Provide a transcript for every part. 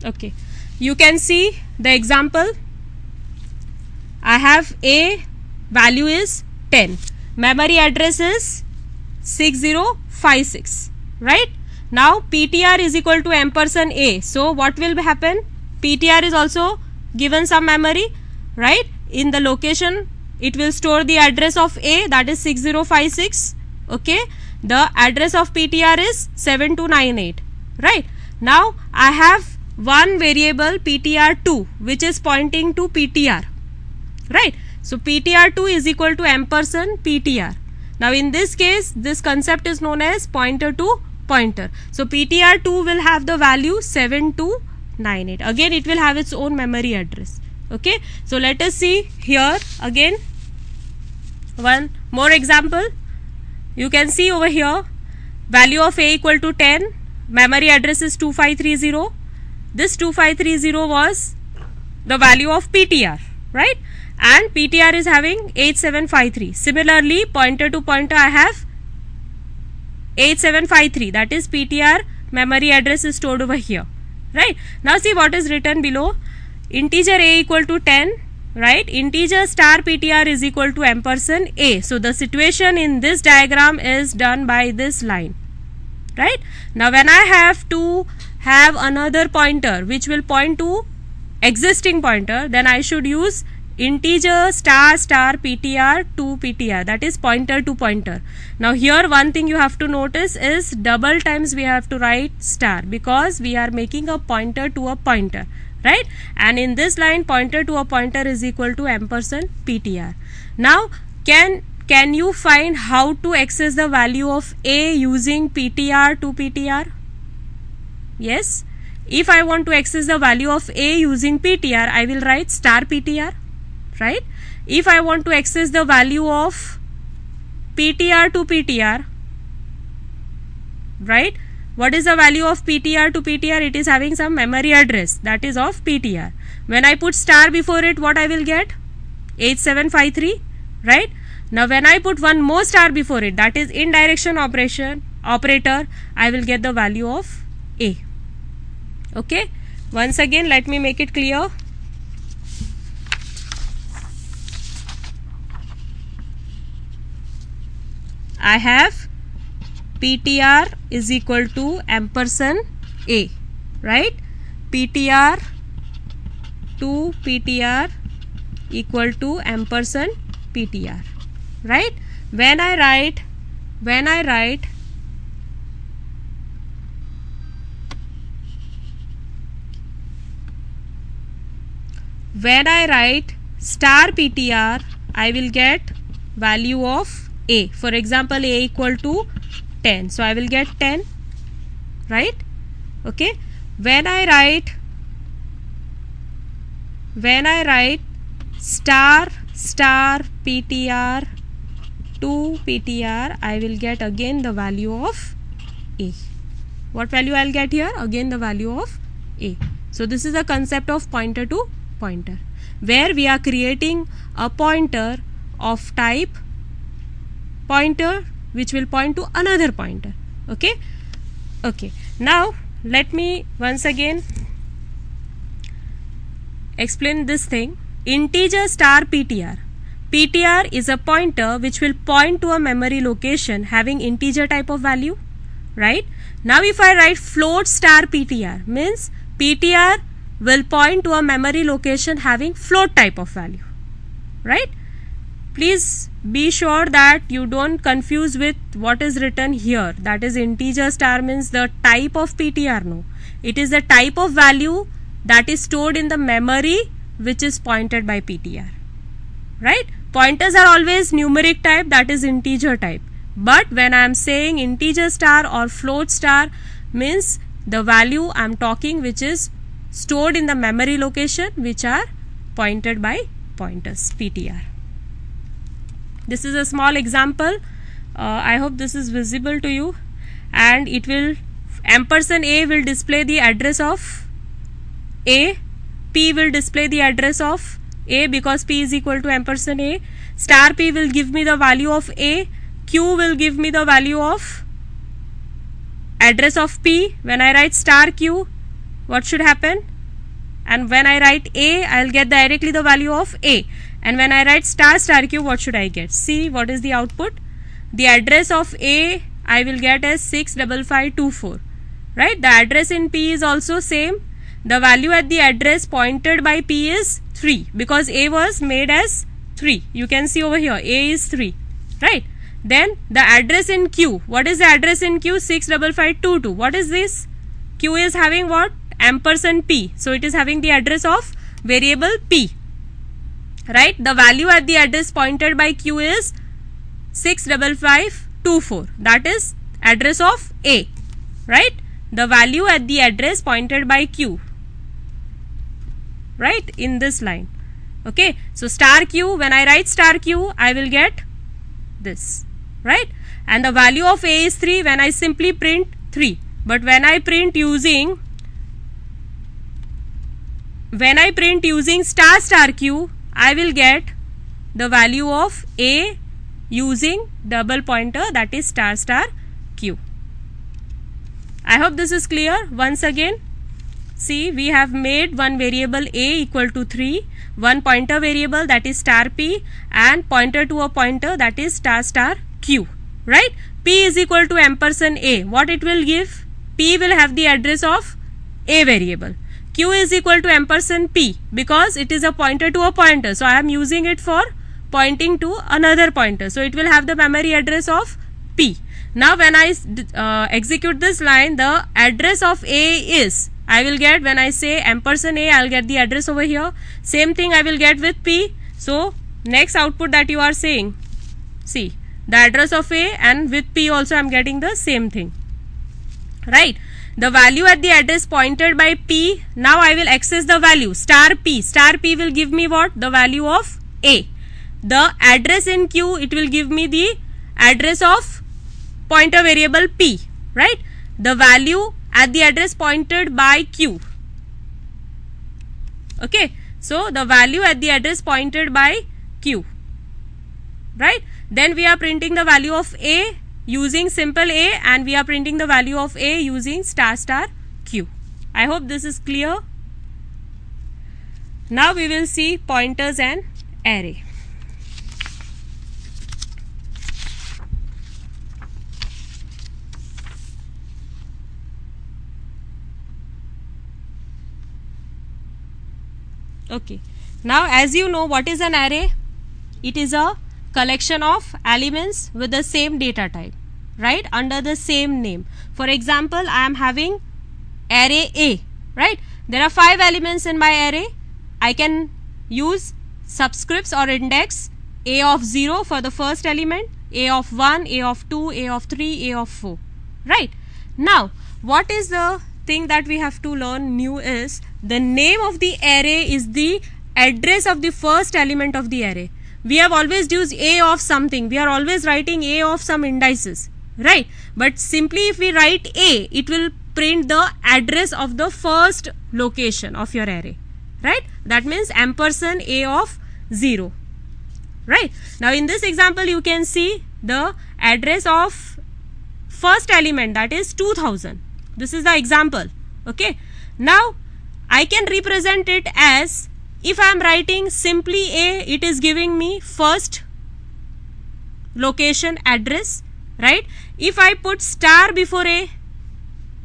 Okay, you can see the example. I have A value is 10, memory address is 6056, right? Now PTR is equal to ampersand A, so what will happen? PTR is also given some memory, right? In the location it will store the address of A, that is 6056. Okay, the address of PTR is 7298, right? Now I have one variable PTR2 which is pointing to PTR, right? So PTR2 is equal to ampersand PTR. Now in this case, this concept is known as pointer to pointer. So PTR2 will have the value 7298. Again it will have its own memory address. Okay, so let us see here again one more example. You can see over here, value of A equal to 10, memory address is 2530. This 2530 was the value of PTR, right? And PTR is having 8753. Similarly, pointer to pointer I have 8753, that is PTR memory address is stored over here, right? Now see what is written below. Integer A equal to 10, right? Integer star PTR is equal to ampersand A. So the situation in this diagram is done by this line, right? Now when I have to have another pointer which will point to existing pointer, then I should use integer star PTR to PTR, that is pointer to pointer. Now here one thing you have to notice is double times we have to write star because we are making a pointer to a pointer, right? And in this line, pointer to a pointer is equal to ampersand PTR. Now can you find how to access the value of A using PTR to PTR? Yes, if I want to access the value of A using PTR, I will write star PTR, right? If I want to access the value of PTR to PTR, right? What is the value of PTR to PTR? It is having some memory address that is of PTR. When I put star before it, what I will get? 8753, right? Now when I put one more star before it, that is indirection operator, I will get the value of A. Okay, once again let me make it clear. I have PTR is equal to ampersand A, right? PTR to PTR equal to ampersand PTR, right? When I write star PTR, I will get value of A. For example, A equal to 10, so I will get 10, right? Okay, when I write star PTR to PTR, I will get again the value of A. What value I will get here? Again the value of A. So this is the concept of pointer to pointer, where we are creating a pointer of type pointer which will point to another pointer. Okay, now let me once again explain this thing. Integer star PTR is a pointer which will point to a memory location having integer type of value, right? Now if I write float star PTR, means PTR will point to a memory location having float type of value, right? Please be sure that you don't confuse with what is written here, that is integer star means the type of PTR. No, it is the type of value that is stored in the memory which is pointed by PTR, right? Pointers are always numeric type, that is integer type, but when I am saying integer star or float star means the value I am talking which is stored in the memory location which are pointed by pointers PTR. This is a small example. I hope this is visible to you, and it will ampersand A will display the address of A, P will display the address of A because P is equal to ampersand A, star P will give me the value of A, Q will give me the value of address of P. When I write star Q, what should happen? And when I write A, I will get directly the value of A. And when I write star q, what should I get? See what is the output. The address of A I will get as 65524. Right? The address in P is also same. The value at the address pointed by P is 3 because A was made as 3. You can see over here A is 3. Right? Then the address in Q. What is the address in Q? 65522. What is this? Q is having what? Ampersand P. So it is having the address of variable P. Right? The value at the address pointed by Q is 65524. That is address of A. Right? The value at the address pointed by Q. Right? In this line. Okay. So star Q, when I write star Q, I will get this. Right? And the value of A is 3 when I simply print 3. But when I print using star Q, I will get the value of A using double pointer, that is star Q. I hope this is clear. Once again, see, we have made one variable A equal to 3, one pointer variable, that is star P, and pointer to a pointer, that is star Q. Right? P is equal to ampersand A. What it will give? P will have the address of A variable. Q is equal to ampersand P because it is a pointer to a pointer. So I am using it for pointing to another pointer. So it will have the memory address of P. Now when I execute this line, the address of A is, I will get, when I say ampersand A, I will get the address over here. Same thing I will get with P. So next output that you are saying, see, the address of A, and with P also I am getting the same thing. Right? The value at the address pointed by P, now I will access the value star P. Star P will give me what? The value of A. The address in Q, it will give me the address of pointer variable P. Right? The value at the address pointed by Q. Okay. So the value at the address pointed by Q. Right? Then we are printing the value of A using simple A, and we are printing the value of A using star Q. I hope this is clear. Now we will see pointers and array. Okay. Now as you know, what is an array? It is a collection of elements with the same data type, right, under the same name. For example, I am having array A, right? There are 5 elements in my array. I can use subscripts or index A of 0 for the first element, A of 1, A of 2, A of 3, A of 4, right? Now, what is the thing that we have to learn new is the name of the array is the address of the first element of the array. We have always used A of something. We are always writing A of some indices, right? But simply if we write A, it will print the address of the first location of your array, right? That means ampersand A of 0, right? Now in this example, you can see the address of first element, that is 2000. This is the example, okay? Now I can represent it as, if I am writing simply A, it is giving me first location address, right? If I put star before A,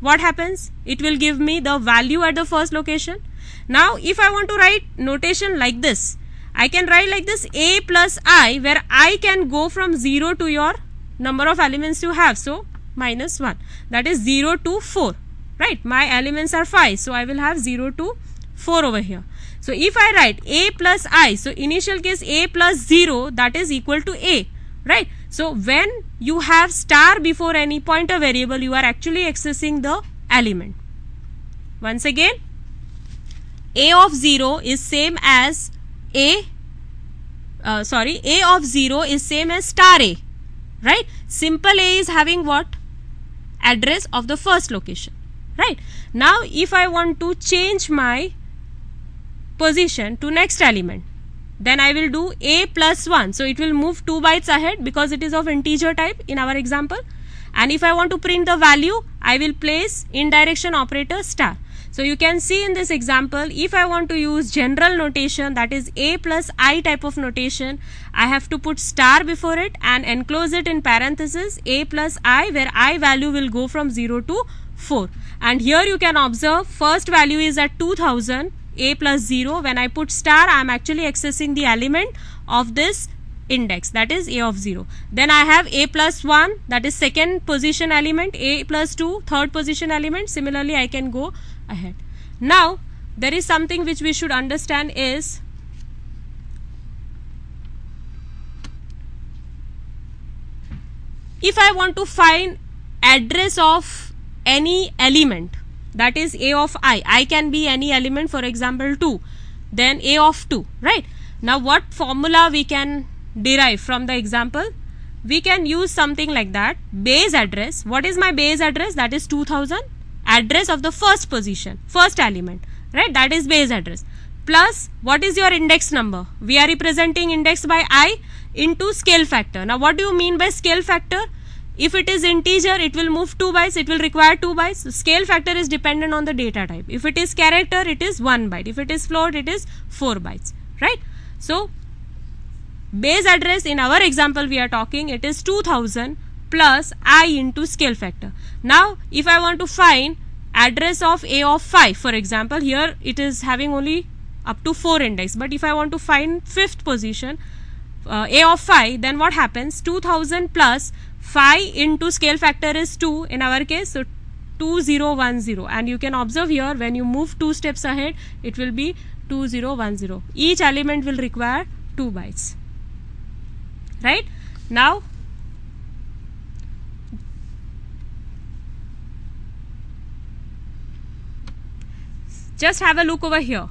what happens? It will give me the value at the first location. Now if I want to write notation like this, I can write like this A plus I, where I can go from 0 to your number of elements you have. So minus 1, that is 0 to 4, right? My elements are 5, so I will have 0 to 4 over here. So if I write A plus I, so initial case A plus 0, that is equal to A, right? So when you have star before any pointer variable, you are actually accessing the element. Once again, A of 0 is same as A of 0 is same as star A, right? Simple A is having what? Address of the first location, right? Now if I want to change my position to next element, then I will do A plus 1. So it will move 2 bytes ahead because it is of integer type in our example. and if I want to print the value, I will place indirection operator star. So you can see in this example, if I want to use general notation, that is a plus I type of notation, I have to put star before it and enclose it in parenthesis a plus I, where I value will go from 0 to 4. And here you can observe first value is at 2000, a plus 0. When I put star, I am actually accessing the element of this index, that is a of 0. Then I have a plus 1, that is second position element, a plus 2 third position element. Similarly I can go ahead. Now there is something which we should understand is if I want to find address of any element, that is a of I can be any element, for example 2, then a of 2, right? Now what formula we can derive from the example? We can use something like that. Base address, what is my base address? That is 2000, address of the first position, first element, right? That is base address, plus what is your index number? We are representing index by I into scale factor. Now what do you mean by scale factor? If it is integer, it will move 2 bytes, it will require 2 bytes. So scale factor is dependent on the data type. If it is character, it is 1 byte. If it is float, it is 4 bytes, right? So base address in our example we are talking, it is 2000 plus I into scale factor. Now if I want to find address of a of 5, for example, here it is having only up to 4 index, but if I want to find 5th position, a of 5, then what happens? 2000 plus 5 into scale factor is 2 in our case, so 2010, and you can observe here when you move 2 steps ahead, it will be 2010. Each element will require 2 bytes, right? Now just have a look over here.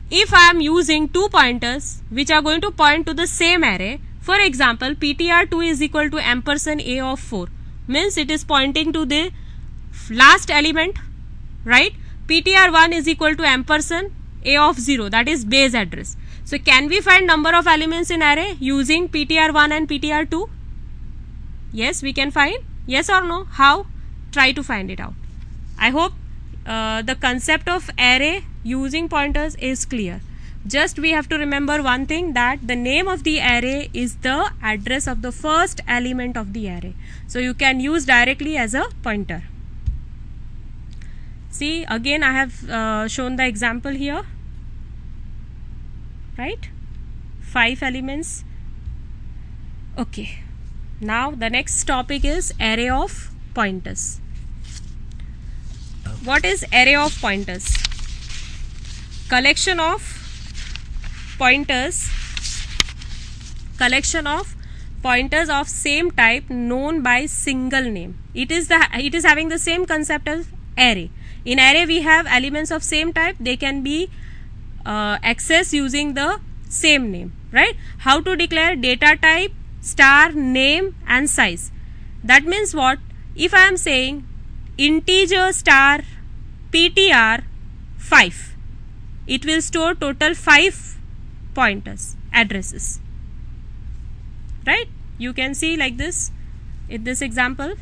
If I am using 2 pointers which are going to point to the same array, for example ptr2 is equal to ampersand a of 4, means it is pointing to the last element, right? ptr1 is equal to ampersand a of 0, that is base address. So can we find number of elements in array using ptr1 and ptr2? Yes, we can find. Yes or no? How? Try to find it out. I hope the concept of array using pointers is clear. Just we have to remember one thing, that the name of the array is the address of the first element of the array. So you can use directly as a pointer. See, again I have shown the example here, right? 5 elements. Okay, now the next topic is array of pointers. What is array of pointers? Collection of pointers of same type known by single name. It is having the same concept as array. In array we have elements of same type, they can be accessed using the same name, right? How to declare? Data type, star, name and size. That means what? If I am saying integer star ptr 5, it will store total 5 pointers, addresses, right? You can see like this in this example,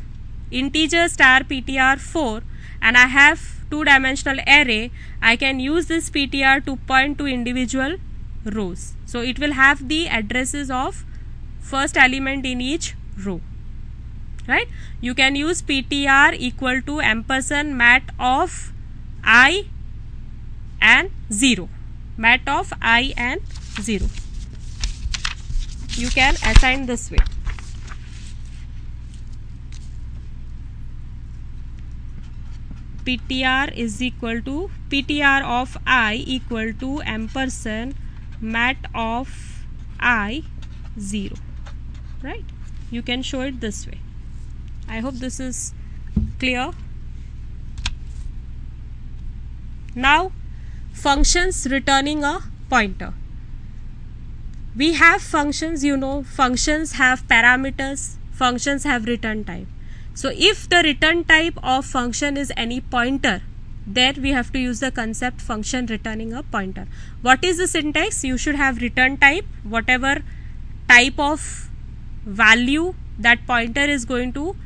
integer star ptr 4, and I have 2-dimensional array. I can use this ptr to point to individual rows, so it will have the addresses of first element in each row, right? You can use ptr equal to ampersand mat of I and 0, mat of I and 0. You can assign this way. ptr is equal to ptr of I equal to ampersand mat of I 0, right? You can show it this way. I hope this is clear. Now functions returning a pointer. We have functions, you know, functions have parameters, functions have return type. So if the return type of function is any pointer, there we have to use the concept function returning a pointer. What is the syntax? You should have return type, whatever type of value that pointer is going to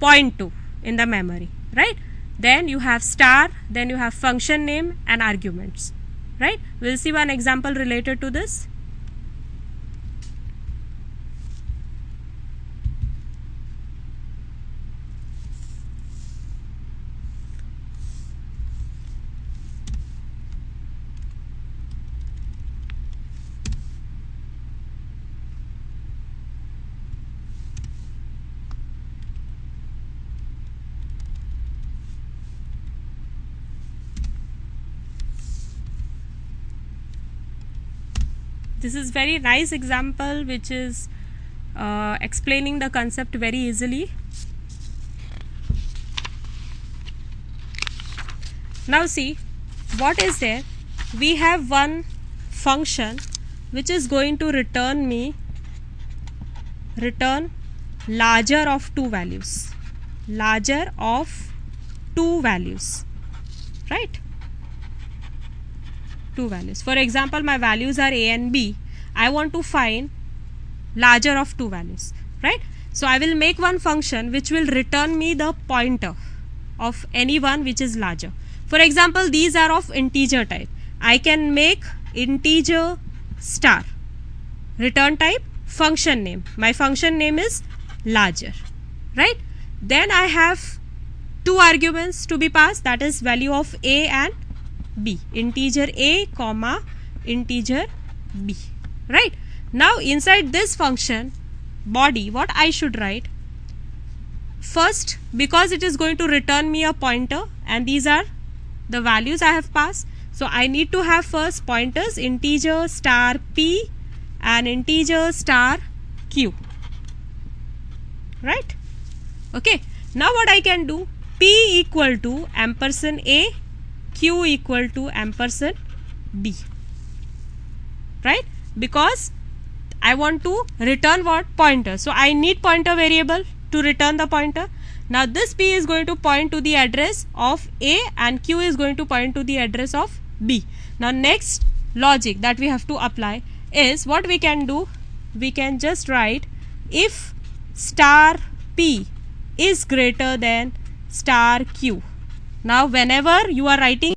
point to in the memory, right? Then you have star, then you have function name and arguments, right? We'll see one example related to this. This is very nice example which is explaining the concept very easily. Now see what is there. We have one function which is going to return larger of two values, right? Two values. For example, my values are a and b. I want to find larger of two values, right? So I will make one function which will return me the pointer of any one which is larger. For example, these are of integer type. I can make integer star, return type, function name. My function name is larger, right? Then I have two arguments to be passed, that is value of a and b, integer a comma integer b, right? Now inside this function body, what I should write first, because it is going to return me a pointer and these are the values I have passed, so I need to have first pointers integer star p and integer star q, right? Okay, now what I can do, p equal to ampersand a, q equal to ampersand b, right? Because I want to return what? Pointer. So I need pointer variable to return the pointer. Now this p is going to point to the address of a and q is going to point to the address of b. Now next logic that we have to apply is, what we can do, we can just write if star p is greater than star q. Now whenever you are writing